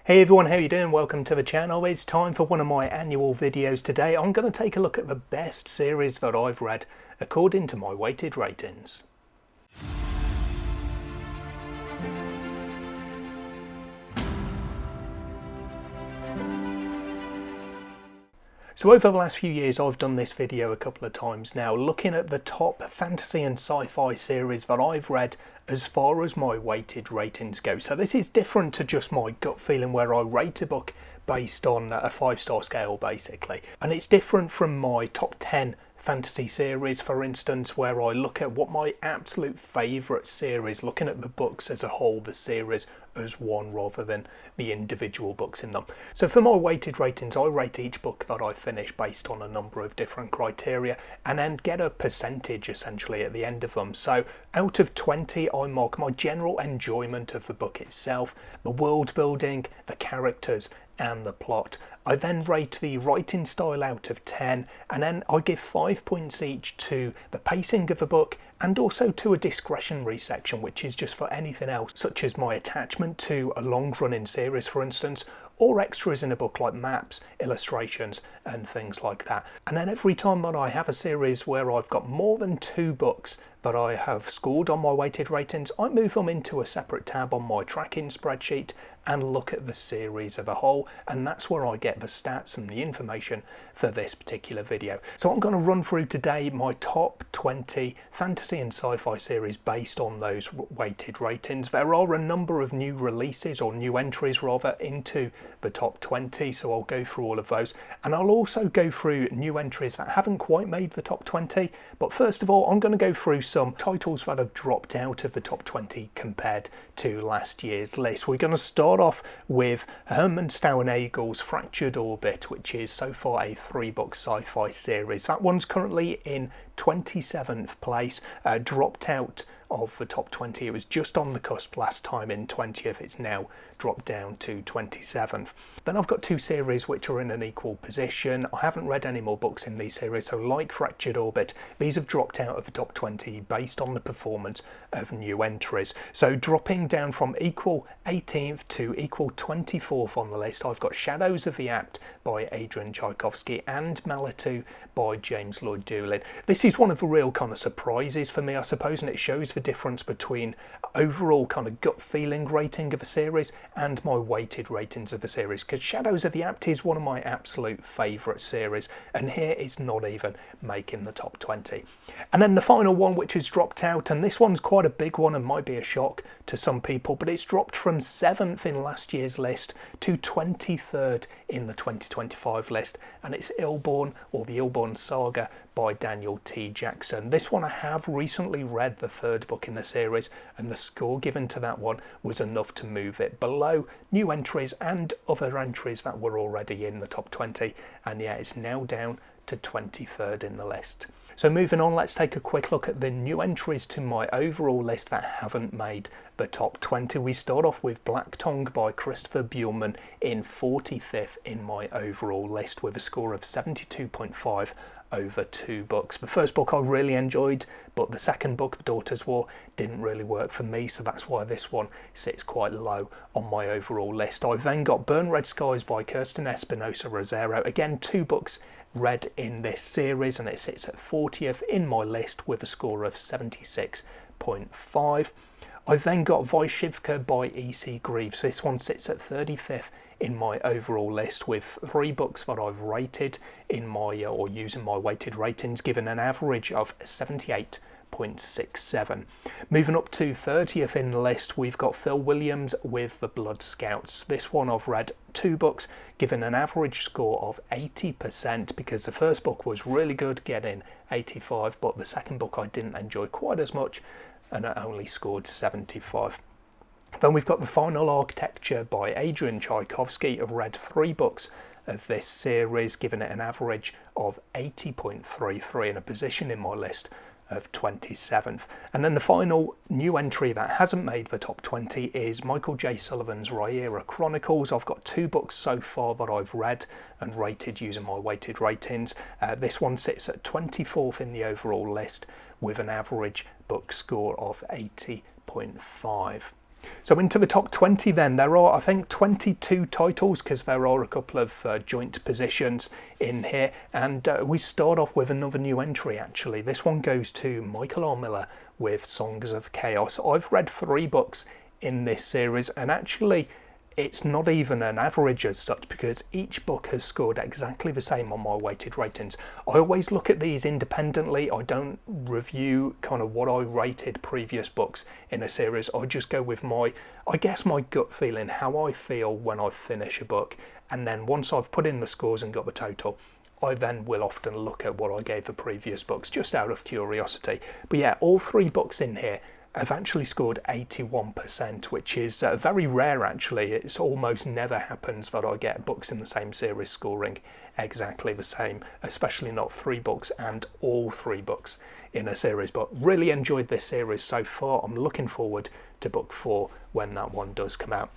Hey everyone, how you doing? Welcome to the channel. It's time for one of my annual videos today. I'm going to take a look at the best series that I've read according to my weighted ratings. So over the last few years I've done this video a couple of times now, looking at the top fantasy and sci-fi series that I've read as far as my weighted ratings go. So this is different to just my gut feeling where I rate a book based on a 5-star scale basically. And it's different from my top 10 fantasy series, for instance, where I look at what my absolute favourite series, looking at the books as a whole, the series as one rather than the individual books in them. So for my weighted ratings, I rate each book that I finish based on a number of different criteria and then get a percentage essentially at the end of them. So out of 20, I mark my general enjoyment of the book itself, the world building, the characters and the plot. I then rate the writing style out of 10, and then I give 5 points each to the pacing of the book and also to a discretionary section, which is just for anything else, such as my attachment to a long-running series, for instance, or extras in a book like maps, illustrations and things like that. And then every time that I have a series where I've got more than 2 books that I have scored on my weighted ratings, I move them into a separate tab on my tracking spreadsheet and look at the series as a whole, and that's where I get the stats and the information for this particular video. So I'm going to run through today my top 20 fantasy and sci-fi series based on those weighted ratings. There are a number of new releases, or new entries rather, into the top 20, so I'll go through all of those, and I'll also go through new entries that haven't quite made the top 20. But first of all, I'm going to go through some titles that have dropped out of the top 20 compared to last year's list. We're going to start off with Herman Stauenagel's Fractured Orbit, which is so far a 3-book sci-fi series. That one's currently in 27th place, dropped out of the top 20. It was just on the cusp last time in 20th. It's now dropped down to 27th. Then I've got 2 series which are in an equal position. I haven't read any more books in these series, so like Fractured Orbit, these have dropped out of the top 20 based on the performance of new entries. So dropping down from equal 18th to equal 24th on the list, I've got Shadows of the Apt by Adrian Tchaikovsky and Manitou by James Lloyd Doolin. This is one of the real kind of surprises for me, I suppose, and it shows the difference between overall kind of gut feeling rating of a series and my weighted ratings of a series, because Shadows of the Apt is one of my absolute favourite series, and here it's not even making the top 20. And then the final one which has dropped out, and this one's quite a big one and might be a shock to some people, but it's dropped from 7th in last year's list to 23rd in the 2025 list, and it's Illborn, or the Illborn Saga by Daniel T. Jackson. This one I have recently read the 3rd book in the series, and the score given to that one was enough to move it below new entries and other entries that were already in the top 20, and yeah, it's now down to 23rd in the list. So moving on, let's take a quick look at the new entries to my overall list that haven't made the top 20. We start off with Black Tongue by Christopher Buehlman in 45th in my overall list with a score of 72.5 over 2 books. The first book I really enjoyed, but the second book, The Daughter's War, didn't really work for me, so that's why this one sits quite low on my overall list. I've then got Burn Red Skies by Kirsten Espinosa Rosero. Again, 2 books read in this series, and it sits at 40th in my list with a score of 76.5. I've then got Vyshivka by E.C. Greaves. This one sits at 35th in my overall list with 3 books that I've rated in my or using my weighted ratings, given an average of 78.67. Moving up to 30th in the list, we've got Phil Williams with The Blood Scouts. This one I've read 2 books, given an average score of 80%, because the first book was really good, getting 85, but the second book I didn't enjoy quite as much, and I only scored 75. Then we've got The Final Architecture by Adrian Tchaikovsky. I've read 3 books of this series, giving it an average of 80.33 and a position in my list of 27th. And then the final new entry that hasn't made the top 20 is Michael J. Sullivan's Rhaenyra Chronicles. I've got 2 books so far that I've read and rated using my weighted ratings. This one sits at 24th in the overall list with an average book score of 80.5. So into the top 20 then, there are I think 22 titles because there are a couple of joint positions in here, and we start off with another new entry actually. This one goes to Michael R. Miller with Songs of Chaos. I've read 3 books in this series, and actually it's not even an average as such because each book has scored exactly the same on my weighted ratings. I always look at these independently. I don't review kind of what I rated previous books in a series. I just go with my gut feeling, how I feel when I finish a book, and then once I've put in the scores and got the total, I then will often look at what I gave the previous books just out of curiosity. But yeah, all 3 books in here have actually scored 81%, which is very rare actually. It's almost never happens that I get books in the same series scoring exactly the same, especially not 3 books and all 3 books in a series. But really enjoyed this series so far. I'm looking forward to book 4 when that one does come out.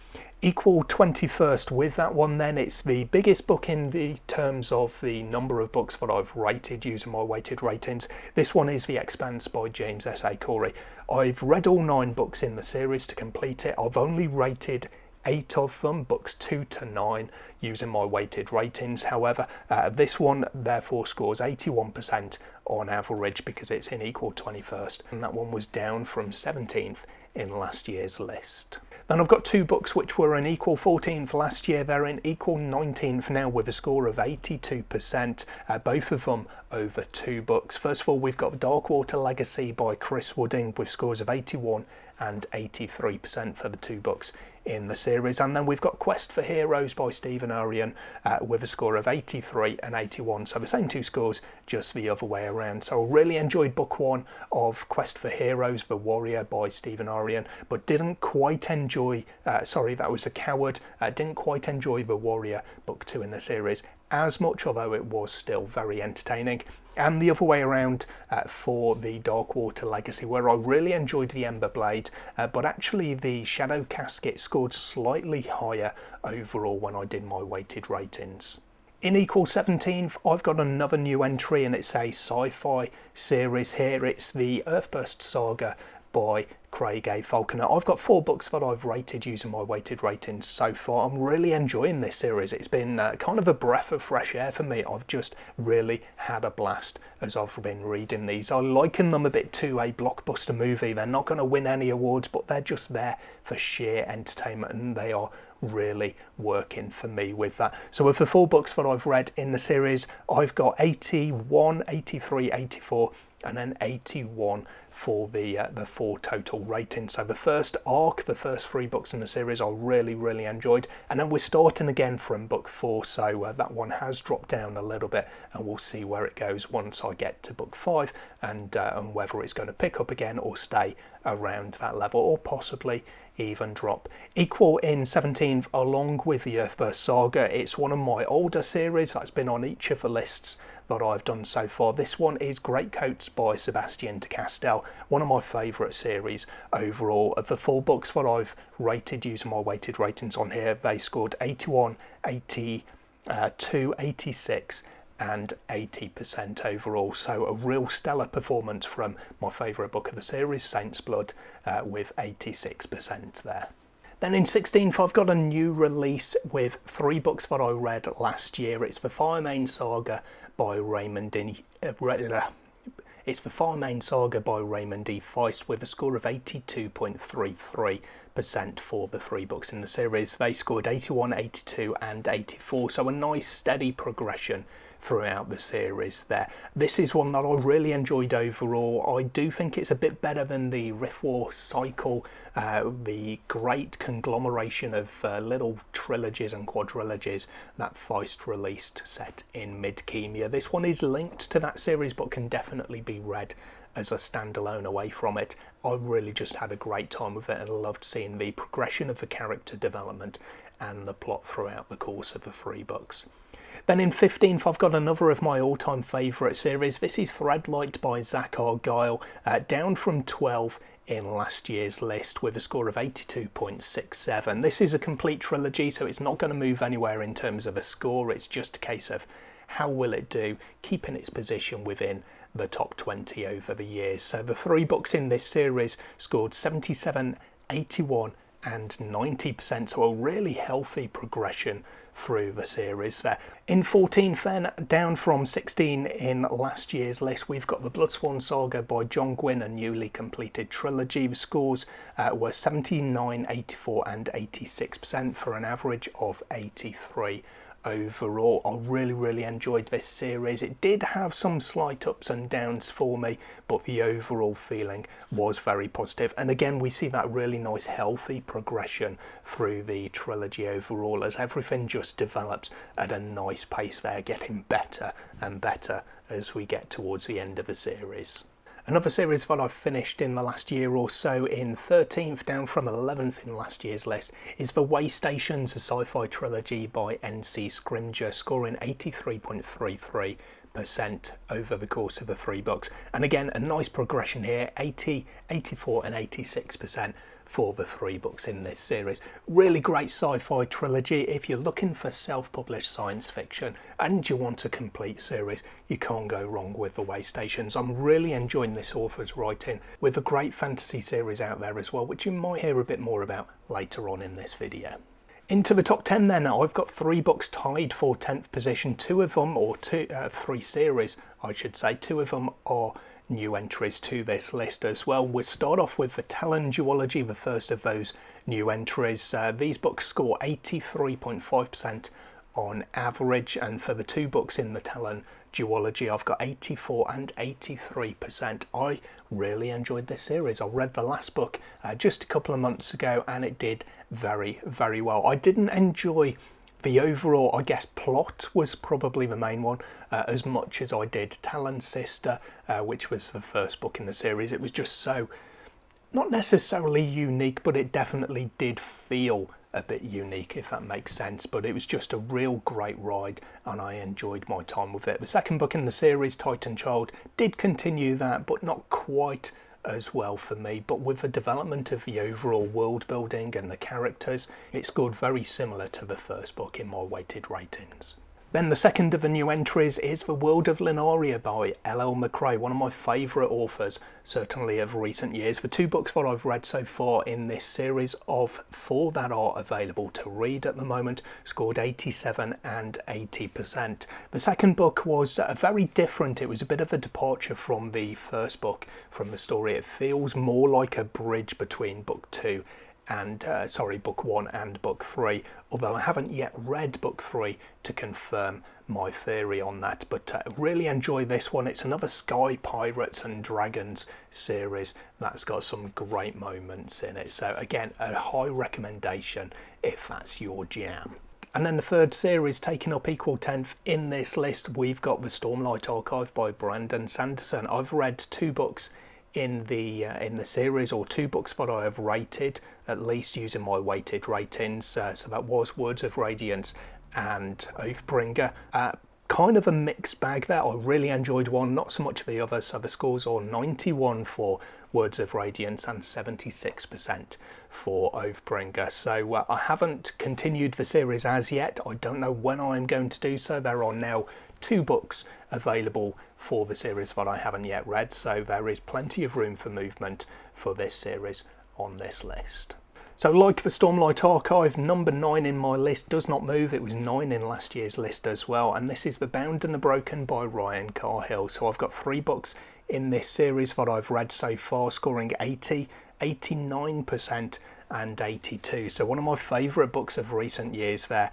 Equal 21st with that one then. It's the biggest book in the terms of the number of books that I've rated using my weighted ratings. This one is The Expanse by James S.A. Corey. I've read all 9 books in the series to complete it. I've only rated 8 of them, books 2 to 9, using my weighted ratings. However, this one therefore scores 81% on average because it's in equal 21st, and that one was down from 17th in last year's list. Then I've got 2 books which were in equal 14th last year. They're in equal 19th now with a score of 82%, both of them over 2 books. First of all, we've got Darkwater Legacy by Chris Wooding with scores of 81 and 83% for the 2 books in the series. And then we've got Quest for Heroes by Stephen Arion with a score of 83 and 81. So the same 2 scores, just the other way around. So I really enjoyed book 1 of Quest for Heroes, The Warrior by Stephen Arion, but didn't quite enjoy, that was A Coward, didn't quite enjoy The Warrior, book 2 in the series as much, although it was still very entertaining. And the other way around for the Darkwater Legacy, where I really enjoyed the Ember Blade, but actually the Shadow Casket scored slightly higher overall when I did my weighted ratings. In equal 17th, I've got another new entry, and it's a sci-fi series here. It's the Earthburst Saga by Craig A. Falconer. I've got 4 books that I've rated using my weighted ratings so far. I'm really enjoying this series. It's been kind of a breath of fresh air for me. I've just really had a blast as I've been reading these. I liken them a bit to a blockbuster movie. They're not going to win any awards, but they're just there for sheer entertainment, and they are really working for me with that. So of the 4 books that I've read in the series, I've got 81, 83, 84 and then 81 for the 4 total ratings. So the first arc, the first 3 books in the series, I really enjoyed, and then we're starting again from book 4, so that one has dropped down a little bit, and we'll see where it goes once I get to book 5, and whether it's going to pick up again or stay around that level, or possibly even drop. Equal in 17th, along with the Earthburst Saga. It's one of my older series that's been on each of the lists that I've done so far. This one is Greatcoats by Sebastian de Castell, one of my favourite series overall. Of the 4 books that I've rated using my weighted ratings on here, they scored 81, 82, 86 and 80% overall. So a real stellar performance from my favourite book of the series, Saint's Blood, with 86% there. Then in 16th, I've got a new release with 3 books that I read last year. It's the Firemane Saga by Raymond D. It's the Firemane Saga by Raymond D. Feist with a score of 82.33% for the 3 books in the series. They scored 81, 82 and 84, so a nice steady progression throughout the series there. This is one that I really enjoyed overall. I do think it's a bit better than the Rift War cycle, the great conglomeration of little trilogies and quadrilogies that Feist released set in Midkemia. This one is linked to that series but can definitely be read as a standalone away from it. I really just had a great time with it and loved seeing the progression of the character development and the plot throughout the course of the 3 books. Then in 15th, I've got another of my all-time favourite series. This is Threadlight by Zach Argyle, down from 12 in last year's list with a score of 82.67. This is a complete trilogy, so it's not going to move anywhere in terms of a score. It's just a case of how will it do, keeping its position within the top 20 over the years. So the 3 books in this series scored 77, 81 and 90%, so a really healthy progression through the series there. In 14th then, down from 16 in last year's list, we've got the Bloodsworn Saga by John Gwynne, a newly completed trilogy. The scores were 79, 84 and 86% for an average of 83 overall. I really enjoyed this series. It did have some slight ups and downs for me, but the overall feeling was very positive. And again, we see that really nice healthy progression through the trilogy overall, as everything just develops at a nice pace there, getting better and better as we get towards the end of the series. Another series that I've finished in the last year or so, in 13th, down from 11th in last year's list, is The Way Stations, a sci-fi trilogy by N.C. Scrimger, scoring 83.33% over the course of the 3 books. And again, a nice progression here, 80, 84 and 86% for the 3 books in this series. Really great sci-fi trilogy. If you're looking for self-published science fiction and you want a complete series, you can't go wrong with The Way Stations. I'm really enjoying this author's writing, with a great fantasy series out there as well, which you might hear a bit more about later on in this video. Into the top 10 then, I've got 3 books tied for 10th position. 2 of them, or 3 series I should say, 2 of them are new entries to this list as well. We'll start off with the Talon duology, the first of those new entries. These books score 83.5% on average, and for the 2 books in the Talon duology, I've got 84 and 83%. I really enjoyed this series. I read the last book just a couple of months ago, and it did very well. I didn't enjoy the overall, I guess, plot was probably the main one, as much as I did Talon's Sister, which was the first book in the series. It was just so, not necessarily unique, but it definitely did feel a bit unique, if that makes sense. But it was just a real great ride, and I enjoyed my time with it. The second book in the series, Titan Child, did continue that, but not quite as well for me. But with the development of the overall world building and the characters, it scored very similar to the first book in my weighted ratings. Then the second of the new entries is The World of Lunaria by L.L. McRae, one of my favourite authors, certainly of recent years. The 2 books that I've read so far in this series of 4 that are available to read at the moment scored 87 and 80%. The second book was very different. It was a bit of a departure from the first book, from the story. It feels more like a bridge between book 2 and book 1 and book 3, although I haven't yet read book 3 to confirm my theory on that. But really enjoy this one. It's another Sky Pirates and Dragons series that's got some great moments in it, so again, a high recommendation if that's your jam. And then the third series taking up equal 10th in this list, we've got The Stormlight Archive by Brandon Sanderson. I've read 2 books in the series, or 2 books that I have rated, at least using my weighted ratings. So that was Words of Radiance and Oathbringer. Kind of a mixed bag there. I really enjoyed one, not so much the other. So the scores are 91 for Words of Radiance and 76% for Oathbringer. So I haven't continued the series as yet. I don't know when I'm going to do so. There are now 2 books available for the series that I haven't yet read, so there is plenty of room for movement for this series on this list. So like The Stormlight Archive, number 9 in my list does not move. It was 9 in last year's list as well, and this is The Bound and the Broken by Ryan Cahill. So I've got 3 books in this series that I've read so far, scoring 80, 89% and 82. So one of my favourite books of recent years there,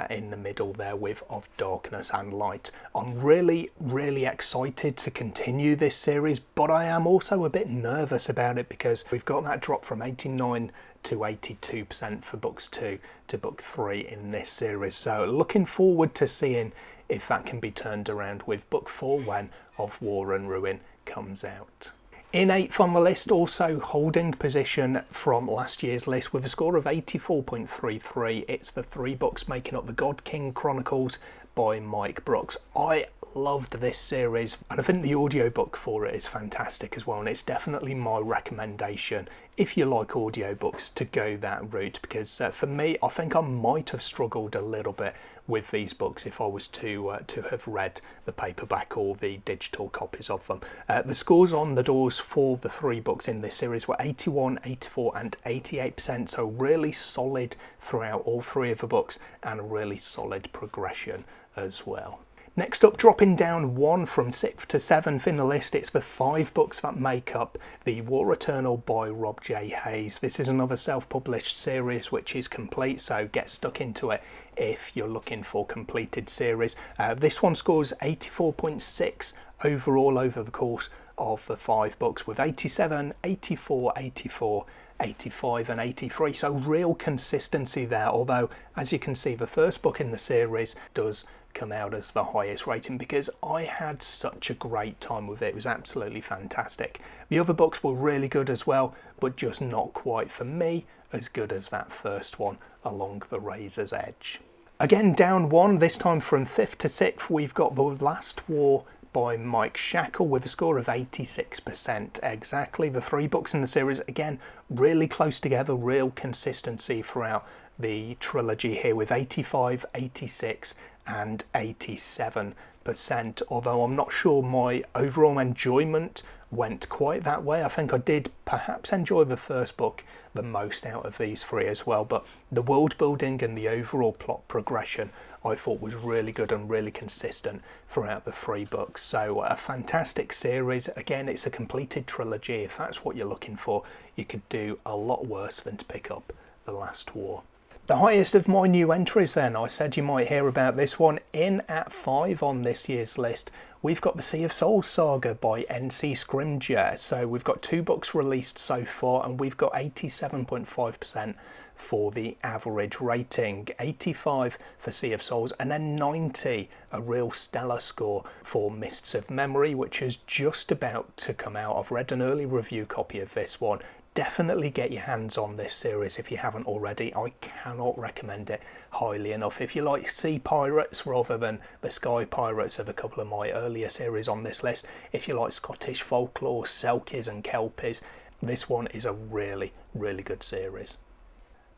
in the middle there with Of Darkness and Light. I'm really excited to continue this series, but I am also a bit nervous about it because we've got that drop from 89 to 82% for books 2 to book 3 in this series. So looking forward to seeing if that can be turned around with book 4 when Of War and Ruin comes out. In 8th on the list, also holding position from last year's list with a score of 84.33, it's the 3 books making up the God King Chronicles by Mike Brooks. I loved this series, and I think the audiobook for it is fantastic as well, and it's definitely my recommendation if you like audiobooks to go that route, because for me, I think I might have struggled a little bit with these books if I was to have read the paperback or the digital copies of them. The scores on the doors for the 3 books in this series were 81, 84 and 88%, so really solid throughout all 3 of the books, and a really solid progression as well. Next up, dropping down 1 from 6th to 7th in the list, it's the 5 books that make up The War Eternal by Rob J. Hayes. This is another self-published series which is complete, so get stuck into it if you're looking for completed series. This one scores 84.6 overall over the course of the 5 books, with 87, 84, 84, 85 and 83, so real consistency there, although as you can see the first book in the series does come out as the highest rating because I had such a great time with it. It was absolutely fantastic. The other books were really good as well, but just not quite, for me, as good as that first one, Along the Razor's Edge. Again, down 1, this time from 5th to 6th, we've got The Last War by Mike Shackle with a score of 86% exactly. The 3 books in the series, again, really close together, real consistency throughout the trilogy here, with 85, 86 and 87%, although I'm not sure my overall enjoyment went quite that way. I think I did perhaps enjoy the first book the most out of these 3 as well, but the world building and the overall plot progression I thought was really good and really consistent throughout the 3 books. So a fantastic series. Again, it's a completed trilogy. If that's what you're looking for, you could do a lot worse than to pick up The Last War. The highest of my new entries then, I said you might hear about this one. In at 5 on this year's list, we've got the Sea of Souls saga by N.C. Scrimgeour. So we've got 2 books released so far, and we've got 87.5% for the average rating, 85 for Sea of Souls, and then 90, a real stellar score for Mists of Memory, which is just about to come out. I've read an early review copy of this one. Definitely get your hands on this series if you haven't already. I cannot recommend it highly enough. If you like sea pirates rather than the sky pirates of a couple of my earlier series on this list, if you like Scottish folklore, Selkies and Kelpies, this one is a really, really good series.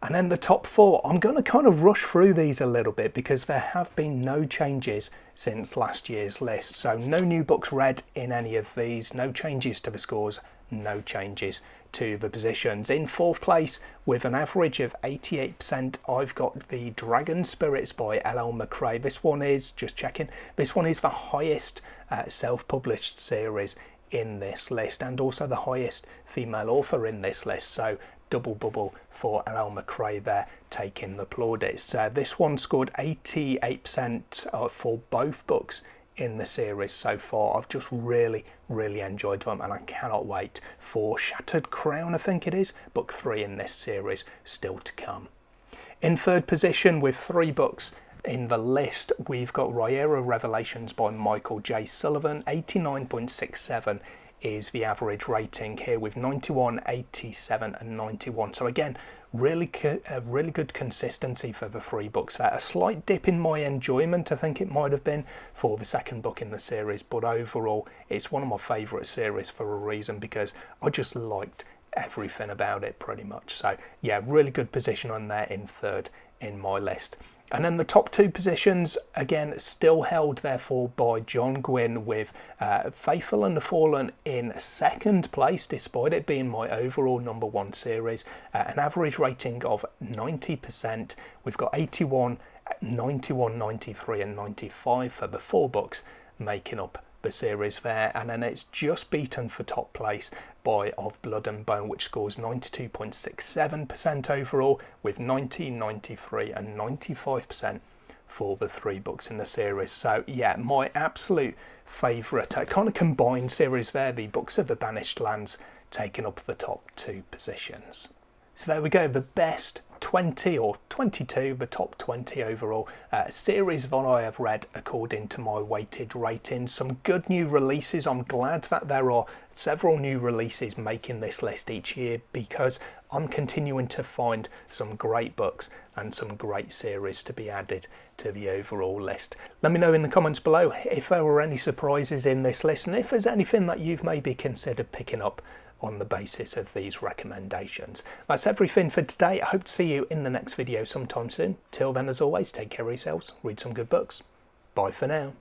And then the top 4, I'm going to kind of rush through these a little bit because there have been no changes since last year's list. So no new books read in any of these, no changes to the scores, no changes to the positions. In 4th place with an average of 88%, I've got The Dragon Spirits by L.L. McRae. This one is, just checking, this one is the highest self-published series in this list, and also the highest female author in this list, so double bubble for L.L. McRae there, taking the plaudits. This one scored 88% for both books in the series so far. I've just really enjoyed them, and I cannot wait for Shattered Crown, I think it is, book 3 in this series, still to come. In 3rd position with 3 books in the list, we've got Rhaenyra Revelations by Michael J. Sullivan. 89.67 is the average rating here, with 91, 87 and 91. So again, really good consistency for the 3 books there. A slight dip in my enjoyment, I think it might have been, for the 2nd book in the series, but overall it's one of my favourite series for a reason, because I just liked everything about it pretty much. So yeah, really good position on there in 3rd in my list. And then the top 2 positions, again, still held therefore by John Gwynne, with Faithful and the Fallen in 2nd place, despite it being my overall number 1 series. An average rating of 90%. We've got 81, 91, 93 and 95 for the 4 books making up the series there, and then it's just beaten for top place by Of Blood and Bone, which scores 92.67% overall, with 90, 93 and 95% for the 3 books in the series. So yeah, my absolute favourite kind of combined series there, the Books of the Banished Lands taking up the top 2 positions. So there we go, the best 20 or 22, the top 20 overall series that I have read according to my weighted ratings. Some good new releases. I'm glad that there are several new releases making this list each year, because I'm continuing to find some great books and some great series to be added to the overall list. Let me know in the comments below if there were any surprises in this list, and if there's anything that you've maybe considered picking up on the basis of these recommendations. That's everything for today. I hope to see you in the next video sometime soon. Till then, as always, take care of yourselves, read some good books. Bye for now.